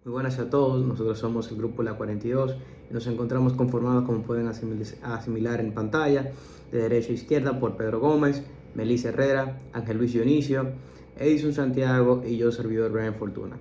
Muy buenas a todos, nosotros somos el grupo La 42 y nos encontramos conformados, como pueden asimilar en pantalla, de derecha a izquierda por Pedro Gómez, Melissa Herrera, Ángel Luis Dionisio, Edison Santiago y yo, servidor Brian Fortuna,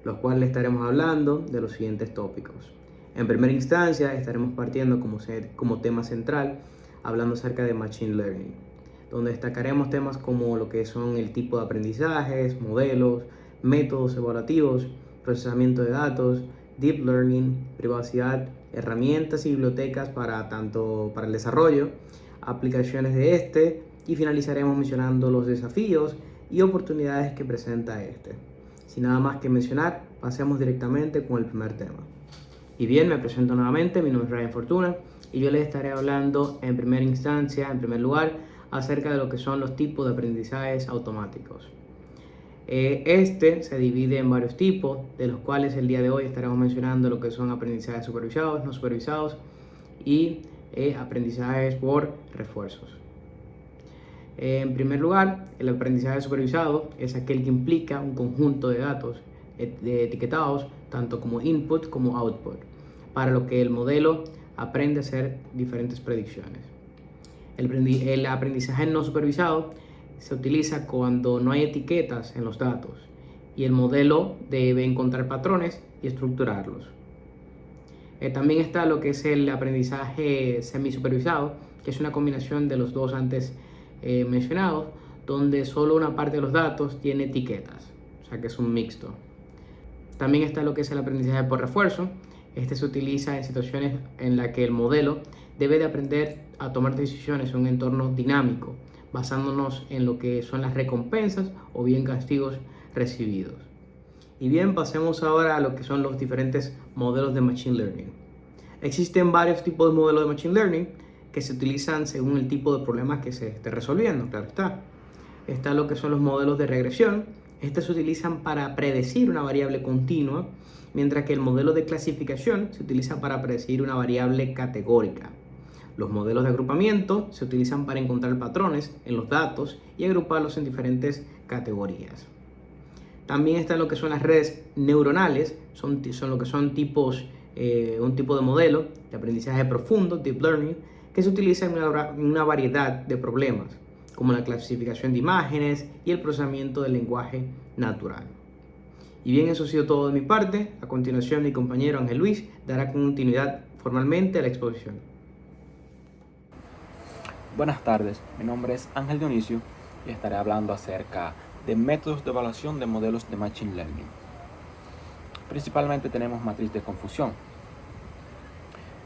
los cuales estaremos hablando de los siguientes tópicos. En primera instancia estaremos partiendo como tema central hablando acerca de Machine Learning, donde destacaremos temas como lo que son el tipo de aprendizajes, modelos, métodos evaluativos, procesamiento de datos, deep learning, privacidad, herramientas y bibliotecas tanto para el desarrollo, aplicaciones de este, y finalizaremos mencionando los desafíos y oportunidades que presenta este. Sin nada más que mencionar, pasemos directamente con el primer tema. Y bien, me presento nuevamente, mi nombre es Ryan Fortuna y yo les estaré hablando en primera instancia, en primer lugar, acerca de lo que son los tipos de aprendizajes automáticos. Este se divide en varios tipos, de los cuales el día de hoy estaremos mencionando lo que son aprendizajes supervisados, no supervisados y aprendizajes por refuerzos. En primer lugar, el aprendizaje supervisado es aquel que implica un conjunto de datos etiquetados tanto como input como output, para lo que el modelo aprende a hacer diferentes predicciones. El aprendizaje no supervisado se utiliza cuando no hay etiquetas en los datos y el modelo debe encontrar patrones y estructurarlos. También está lo que es el aprendizaje semisupervisado, que es una combinación de los dos antes mencionados, donde solo una parte de los datos tiene etiquetas, o sea que es un mixto. También está lo que es el aprendizaje por refuerzo. Este se utiliza en situaciones en las que el modelo debe de aprender a tomar decisiones en un entorno dinámico, basándonos en lo que son las recompensas o bien castigos recibidos. Y bien, pasemos ahora a lo que son los diferentes modelos de Machine Learning. Existen varios tipos de modelos de Machine Learning que se utilizan según el tipo de problema que se esté resolviendo, claro está. Está lo que son los modelos de regresión. Estos se utilizan para predecir una variable continua, mientras que el modelo de clasificación se utiliza para predecir una variable categórica. Los modelos de agrupamiento se utilizan para encontrar patrones en los datos y agruparlos en diferentes categorías. También están lo que son las redes neuronales, son lo que son un tipo de modelo de aprendizaje profundo, deep learning, que se utiliza en una variedad de problemas, como la clasificación de imágenes y el procesamiento del lenguaje natural. Y bien, eso ha sido todo de mi parte. A continuación, mi compañero Ángel Luis dará continuidad formalmente a la exposición. Buenas tardes, mi nombre es Ángel Dionisio y estaré hablando acerca de métodos de evaluación de modelos de Machine Learning. Principalmente tenemos matriz de confusión.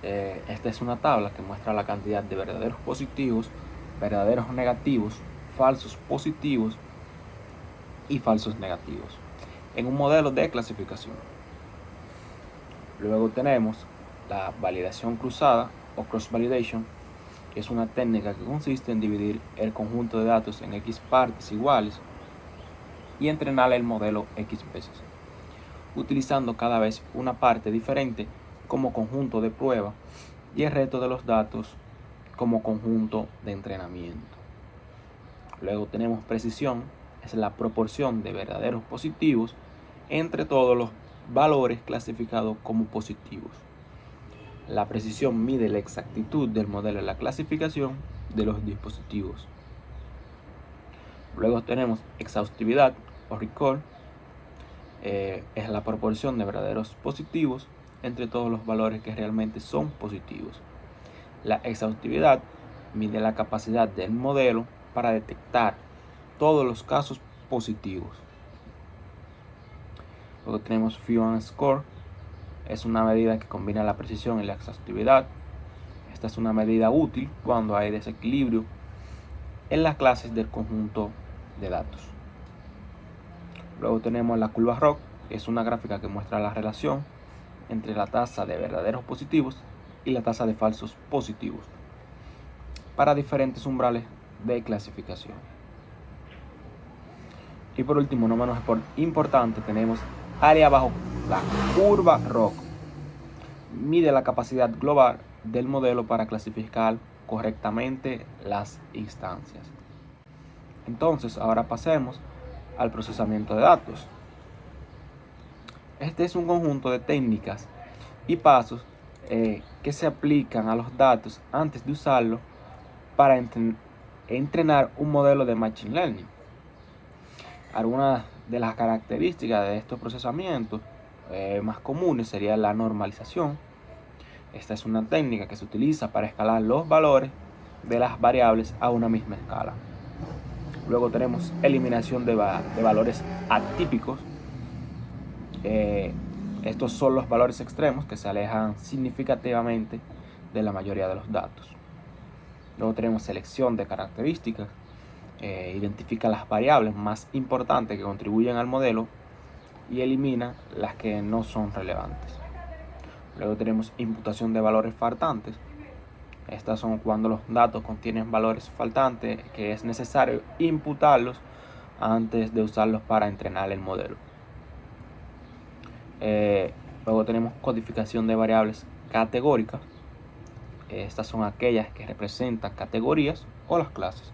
Esta es una tabla que muestra la cantidad de verdaderos positivos, verdaderos negativos, falsos positivos y falsos negativos en un modelo de clasificación. Luego tenemos la validación cruzada o cross validation, que es una técnica que consiste en dividir el conjunto de datos en X partes iguales y entrenar el modelo X veces, utilizando cada vez una parte diferente como conjunto de prueba y el resto de los datos como conjunto de entrenamiento. Luego tenemos precisión, es la proporción de verdaderos positivos entre todos los valores clasificados como positivos. La precisión mide la exactitud del modelo de la clasificación de los dispositivos. Luego tenemos exhaustividad o recall, es la proporción de verdaderos positivos entre todos los valores que realmente son positivos. La exhaustividad mide la capacidad del modelo para detectar todos los casos positivos. Luego tenemos Few and Score, es una medida que combina la precisión y la exhaustividad. Esta es una medida útil cuando hay desequilibrio en las clases del conjunto de datos. Luego tenemos la curva ROC, que es una gráfica que muestra la relación entre la tasa de verdaderos positivos y la tasa de falsos positivos para diferentes umbrales de clasificación. Y por último, no menos importante, tenemos área bajo la curva ROC. Mide la capacidad global del modelo para clasificar correctamente las instancias. Entonces, ahora pasemos al procesamiento de datos. Este es un conjunto de técnicas y pasos que se aplican a los datos antes de usarlos para entrenar un modelo de Machine Learning. Algunas de las características de estos procesamientos más comunes sería la normalización. Esta es una técnica que se utiliza para escalar los valores de las variables a una misma escala. Luego tenemos eliminación de valores atípicos. Estos son los valores extremos que se alejan significativamente de la mayoría de los datos. Luego tenemos selección de características. Identifica las variables más importantes que contribuyen al modelo y elimina las que no son relevantes. Luego tenemos imputación de valores faltantes. Estas son cuando los datos contienen valores faltantes que es necesario imputarlos antes de usarlos para entrenar el modelo. Luego tenemos codificación de variables categóricas. Estas son aquellas que representan categorías o las clases.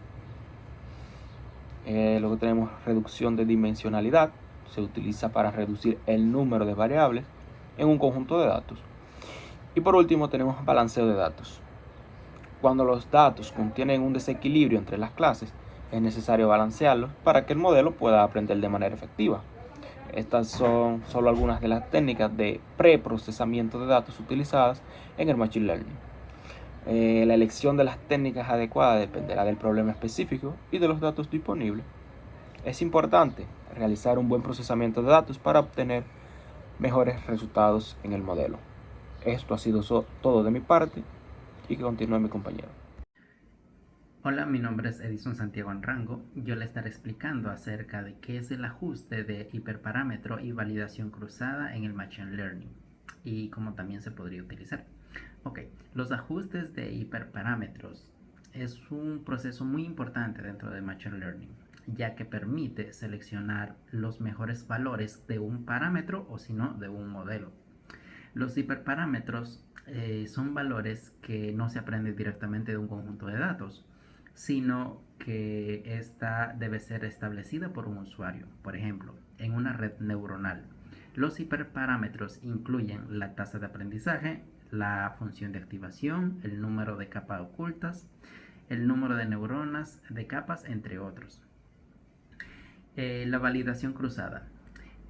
Luego tenemos reducción de dimensionalidad. Se utiliza para reducir el número de variables en un conjunto de datos. Y por último tenemos balanceo de datos. Cuando los datos contienen un desequilibrio entre las clases, es necesario balancearlos para que el modelo pueda aprender de manera efectiva. Estas son solo algunas de las técnicas de preprocesamiento de datos utilizadas en el Machine Learning. La elección de las técnicas adecuadas dependerá del problema específico y de los datos disponibles. Es importante realizar un buen procesamiento de datos para obtener mejores resultados en el modelo. Esto ha sido todo de mi parte y que continúe mi compañero. Hola, mi nombre es Edison Santiago Anrango. Yo le estaré explicando acerca de qué es el ajuste de hiperparámetro y validación cruzada en el Machine Learning y cómo también se podría utilizar. Ok, los ajustes de hiperparámetros es un proceso muy importante dentro de Machine Learning, ya que permite seleccionar los mejores valores de un parámetro o si no de un modelo. Los hiperparámetros son valores que no se aprenden directamente de un conjunto de datos, sino que esta debe ser establecida por un usuario. Por ejemplo, en una red neuronal, los hiperparámetros incluyen la tasa de aprendizaje, la función de activación, el número de capas ocultas, el número de neuronas de capas, entre otros. La validación cruzada.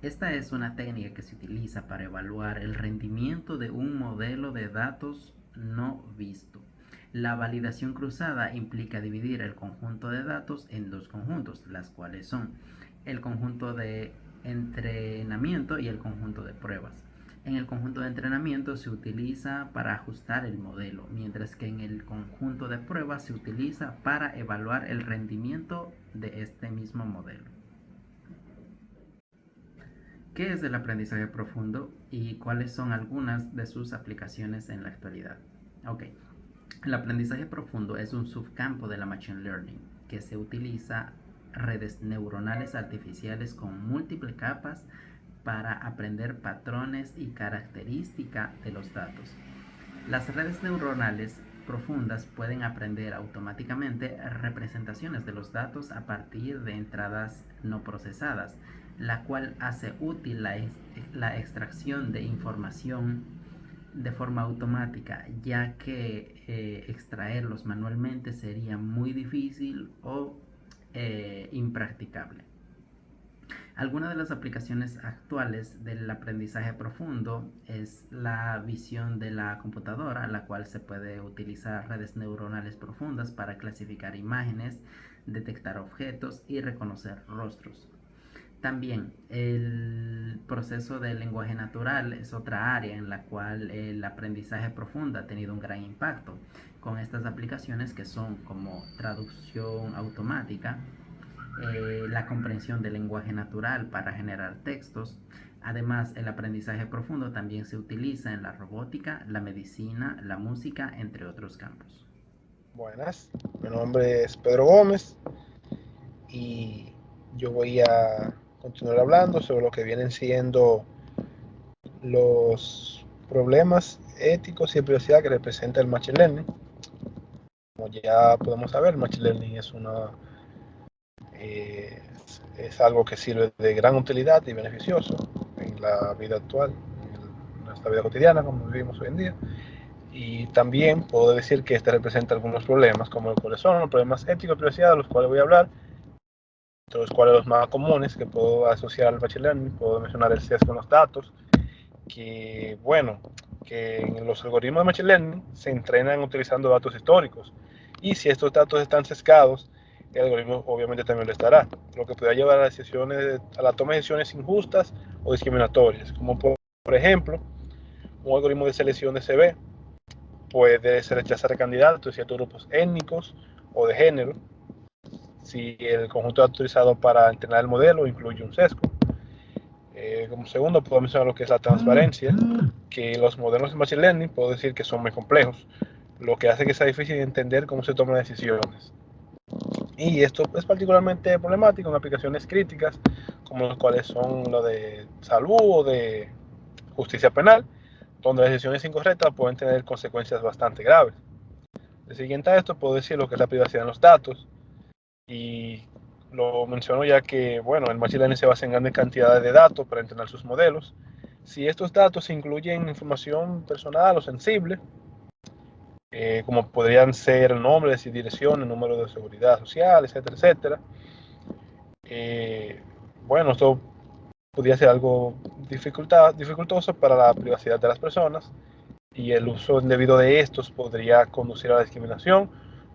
Esta es una técnica que se utiliza para evaluar el rendimiento de un modelo de datos no visto. La validación cruzada implica dividir el conjunto de datos en dos conjuntos, las cuales son el conjunto de entrenamiento y el conjunto de pruebas. En el conjunto de entrenamiento se utiliza para ajustar el modelo, mientras que en el conjunto de pruebas se utiliza para evaluar el rendimiento de este mismo modelo. ¿Qué es el aprendizaje profundo y cuáles son algunas de sus aplicaciones en la actualidad? Ok, el aprendizaje profundo es un subcampo de la Machine Learning que se utiliza redes neuronales artificiales con múltiples capas para aprender patrones y características de los datos. Las redes neuronales profundas pueden aprender automáticamente representaciones de los datos a partir de entradas no procesadas, la cual hace útil la extracción de información de forma automática, ya que extraerlos manualmente sería muy difícil o impracticable. Algunas de las aplicaciones actuales del aprendizaje profundo es la visión de la computadora, la cual se puede utilizar redes neuronales profundas para clasificar imágenes, detectar objetos y reconocer rostros. También el proceso del lenguaje natural es otra área en la cual el aprendizaje profundo ha tenido un gran impacto con estas aplicaciones que son como traducción automática, la comprensión del lenguaje natural para generar textos. Además, el aprendizaje profundo también se utiliza en la robótica, la medicina, la música, entre otros campos. Buenas, mi nombre es Pedro Gómez y yo voy a continuar hablando sobre lo que vienen siendo los problemas éticos y de privacidad que representa el Machine Learning. Como ya podemos saber, el Machine Learning es algo que sirve de gran utilidad y beneficioso en en la vida actual, en nuestra vida cotidiana, como vivimos hoy en día. Y también puedo decir que este representa algunos problemas, como cuáles son los problemas éticos de privacidad, de los cuales voy a hablar, entre los cuales los más comunes que puedo asociar al machine learning. Puedo mencionar el sesgo en los datos, que bueno, que los algoritmos de machine learning se entrenan utilizando datos históricos, y si estos datos están sesgados, el algoritmo obviamente también lo estará, lo que puede llevar a la toma de decisiones injustas o discriminatorias, como por ejemplo, un algoritmo de selección de CV puede rechazar candidatos de ciertos grupos étnicos o de género si el conjunto utilizado para entrenar el modelo incluye un sesgo. Como segundo, puedo mencionar lo que es la transparencia, que los modelos de machine learning puedo decir que son muy complejos, lo que hace que sea difícil de entender cómo se toman decisiones. Y esto es particularmente problemático en aplicaciones críticas, como las cuales son lo de salud o de justicia penal, donde las decisiones incorrectas pueden tener consecuencias bastante graves. De siguiente a esto, puedo decir lo que es la privacidad en los datos, y lo menciono ya que, bueno, el machine learning se basa en grandes cantidades de datos para entrenar sus modelos. Si estos datos incluyen información personal o sensible, como podrían ser nombres y direcciones, número de seguridad social, etcétera, etcétera, bueno, esto podría ser algo dificultoso para la privacidad de las personas, y el uso indebido de estos podría conducir a la discriminación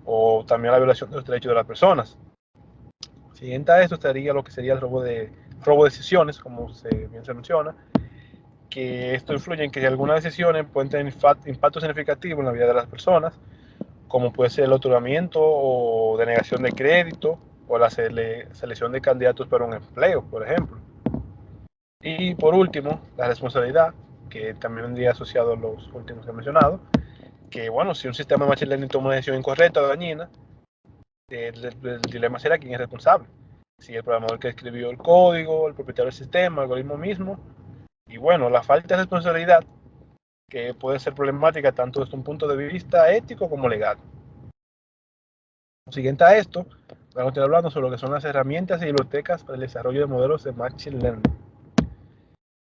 o también a la violación de los derechos de las personas. Siguiente a esto estaría lo que sería el robo de decisiones, como bien se menciona, que esto influye en que algunas decisiones pueden tener impacto significativo en la vida de las personas, como puede ser el otorgamiento o denegación de crédito, o la selección de candidatos para un empleo, por ejemplo. Y por último, la responsabilidad, que también vendría asociado a los últimos que he mencionado, que bueno, si un sistema de machine learning toma una decisión incorrecta o dañina, el dilema será quién es responsable. Si el programador que escribió el código, el propietario del sistema, el algoritmo mismo. Y bueno, la falta de responsabilidad, que puede ser problemática tanto desde un punto de vista ético como legal. Siguiente a esto, vamos a estar hablando sobre lo que son las herramientas y bibliotecas para el desarrollo de modelos de machine learning,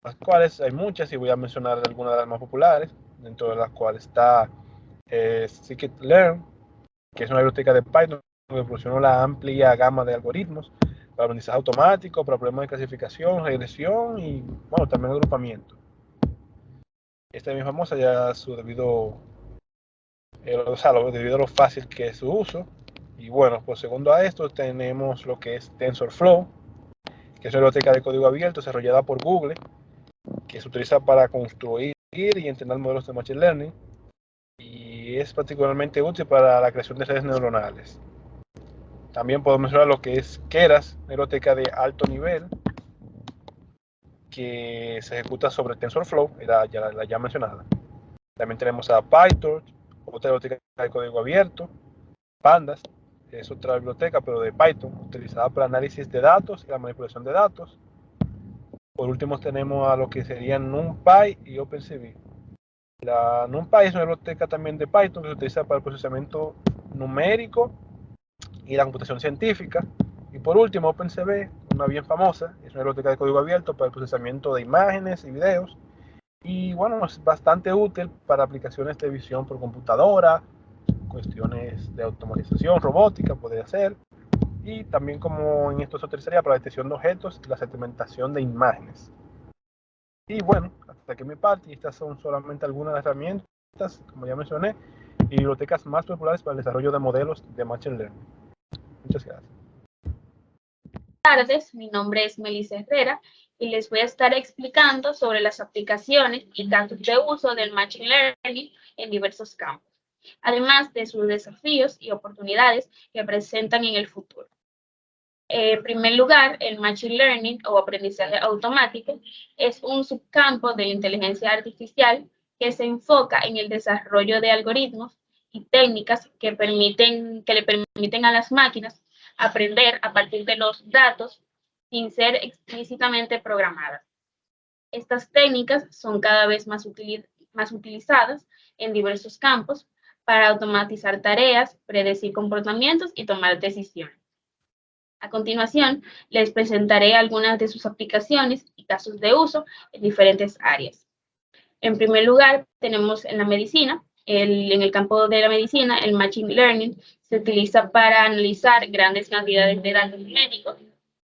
las cuales hay muchas, y voy a mencionar algunas de las más populares, dentro de las cuales está scikit-learn, que es una biblioteca de Python que proporciona la amplia gama de algoritmos para aprendizaje automático, para problemas de clasificación, regresión y, bueno, también agrupamiento. Esta es muy famosa ya su debido, debido a lo fácil que es su uso. Y bueno, pues segundo a esto tenemos lo que es TensorFlow, que es una biblioteca de código abierto desarrollada por Google, que se utiliza para construir y entrenar modelos de machine learning, y es particularmente útil para la creación de redes neuronales. También podemos mencionar lo que es Keras, una biblioteca de alto nivel que se ejecuta sobre TensorFlow, la ya mencionada. También tenemos a PyTorch, otra biblioteca de código abierto. Pandas es otra biblioteca, pero de Python, utilizada para análisis de datos y la manipulación de datos. Por último tenemos a lo que serían NumPy y OpenCV. La NumPy es una biblioteca también de Python que se utiliza para el procesamiento numérico y la computación científica. Y por último, OpenCV, una bien famosa, es una biblioteca de código abierto para el procesamiento de imágenes y videos. Y bueno, es bastante útil para aplicaciones de visión por computadora, cuestiones de automatización, robótica, podría ser. Y también, como en esto se utilizaría para la detección de objetos y la segmentación de imágenes. Y bueno, hasta aquí mi parte, y estas son solamente algunas herramientas, como ya mencioné, y bibliotecas más populares para el desarrollo de modelos de machine learning. Muchas gracias. Buenas tardes, mi nombre es Melissa Herrera y les voy a estar explicando sobre las aplicaciones y casos de uso del Machine Learning en diversos campos, además de sus desafíos y oportunidades que presentan en el futuro. En primer lugar, el Machine Learning o aprendizaje automático es un subcampo de la inteligencia artificial que se enfoca en el desarrollo de algoritmos y técnicas que le permiten a las máquinas aprender a partir de los datos sin ser explícitamente programadas. Estas técnicas son cada vez más utilizadas en diversos campos para automatizar tareas, predecir comportamientos y tomar decisiones. A continuación, les presentaré algunas de sus aplicaciones y casos de uso en diferentes áreas. En primer lugar, tenemos en la medicina. En el campo de la medicina, el Machine Learning se utiliza para analizar grandes cantidades de datos médicos,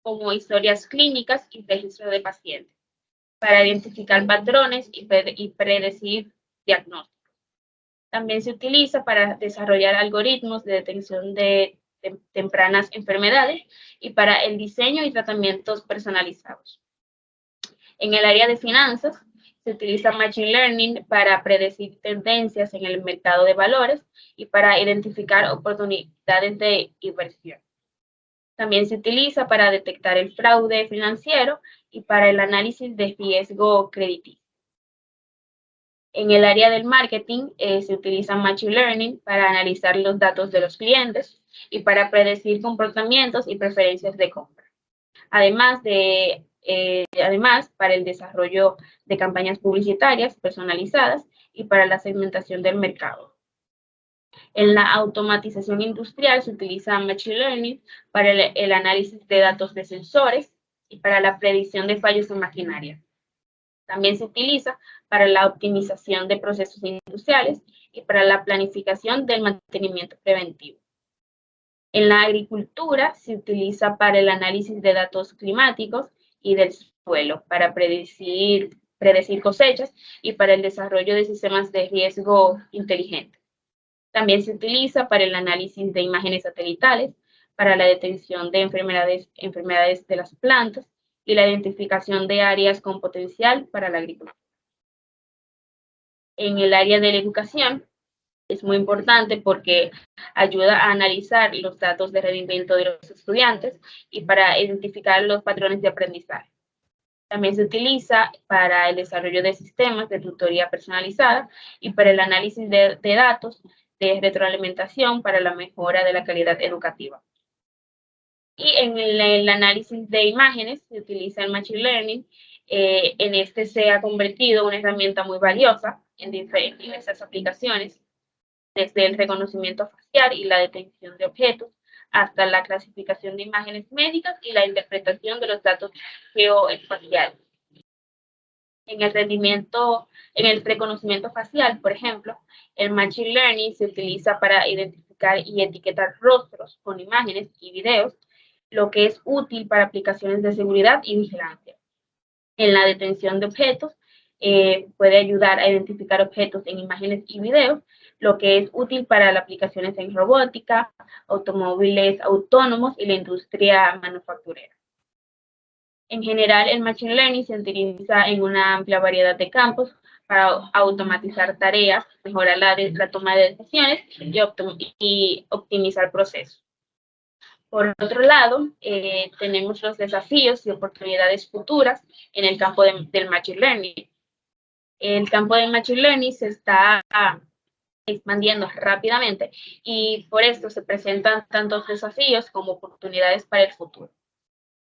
como historias clínicas y registro de pacientes, para identificar patrones y predecir diagnósticos. También se utiliza para desarrollar algoritmos de detección de tempranas enfermedades y para el diseño y tratamientos personalizados. En el área de finanzas, se utiliza Machine Learning para predecir tendencias en el mercado de valores y para identificar oportunidades de inversión. También se utiliza para detectar el fraude financiero y para el análisis de riesgo crediticio. En el área del marketing se utiliza Machine Learning para analizar los datos de los clientes y para predecir comportamientos y preferencias de compra. Además, para el desarrollo de campañas publicitarias personalizadas y para la segmentación del mercado. En la automatización industrial se utiliza Machine Learning para el análisis de datos de sensores y para la predicción de fallos en maquinaria. También se utiliza para la optimización de procesos industriales y para la planificación del mantenimiento preventivo. En la agricultura se utiliza para el análisis de datos climáticos y del suelo, para predecir cosechas y para el desarrollo de sistemas de riesgo inteligentes. También se utiliza para el análisis de imágenes satelitales, para la detección de enfermedades de las plantas y la identificación de áreas con potencial para la agricultura. En el área de la educación es muy importante porque ayuda a analizar los datos de rendimiento de los estudiantes y para identificar los patrones de aprendizaje. También se utiliza para el desarrollo de sistemas de tutoría personalizada y para el análisis de datos de retroalimentación para la mejora de la calidad educativa. Y en el análisis de imágenes se utiliza el Machine Learning. En este se ha convertido en una herramienta muy valiosa en diversas aplicaciones, desde el reconocimiento facial y la detección de objetos, hasta la clasificación de imágenes médicas y la interpretación de los datos geoespaciales. En el reconocimiento facial, por ejemplo, el Machine Learning se utiliza para identificar y etiquetar rostros con imágenes y videos, lo que es útil para aplicaciones de seguridad y vigilancia. En la detección de objetos, puede ayudar a identificar objetos en imágenes y videos, lo que es útil para las aplicaciones en robótica, automóviles autónomos y la industria manufacturera. En general, el Machine Learning se utiliza en una amplia variedad de campos para automatizar tareas, mejorar la toma de decisiones y optimizar procesos. Por otro lado, tenemos los desafíos y oportunidades futuras en el campo del Machine Learning. El campo del Machine Learning se está expandiendo rápidamente y por esto se presentan tantos desafíos como oportunidades para el futuro.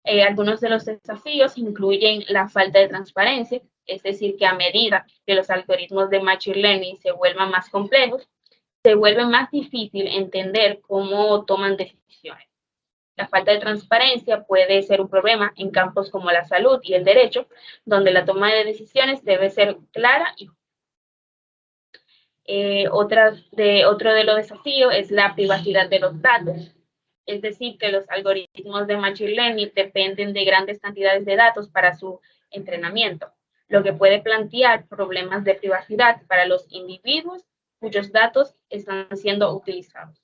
Algunos de los desafíos incluyen la falta de transparencia, es decir, que a medida que los algoritmos de Machine Learning se vuelvan más complejos, se vuelve más difícil entender cómo toman decisiones. La falta de transparencia puede ser un problema en campos como la salud y el derecho, donde la toma de decisiones debe ser clara y otro de los desafíos es la privacidad de los datos. Es decir, que los algoritmos de Machine Learning dependen de grandes cantidades de datos para su entrenamiento, lo que puede plantear problemas de privacidad para los individuos cuyos datos están siendo utilizados.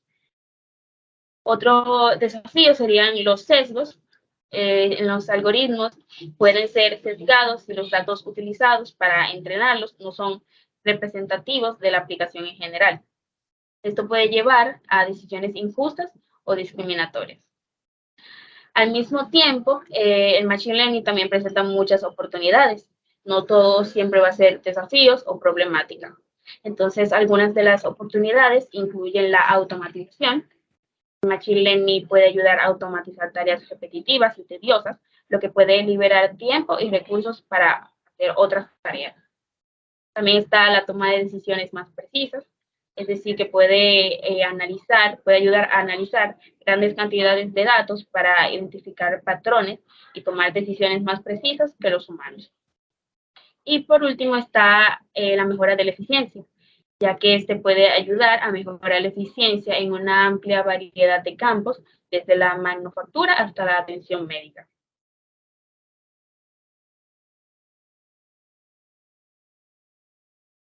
Otro desafío serían los sesgos. En los algoritmos pueden ser sesgados si los datos utilizados para entrenarlos no son representativos de la aplicación en general. Esto puede llevar a decisiones injustas o discriminatorias. Al mismo tiempo, el Machine Learning también presenta muchas oportunidades. No todo siempre va a ser desafíos o problemática. Entonces, algunas de las oportunidades incluyen la automatización. El Machine Learning puede ayudar a automatizar tareas repetitivas y tediosas, lo que puede liberar tiempo y recursos para hacer otras tareas. También está la toma de decisiones más precisas. es decir, que puede ayudar a analizar grandes cantidades de datos para identificar patrones y tomar decisiones más precisas que los humanos. Y por último está la mejora de la eficiencia, ya que este puede ayudar a mejorar la eficiencia en una amplia variedad de campos, desde la manufactura hasta la atención médica.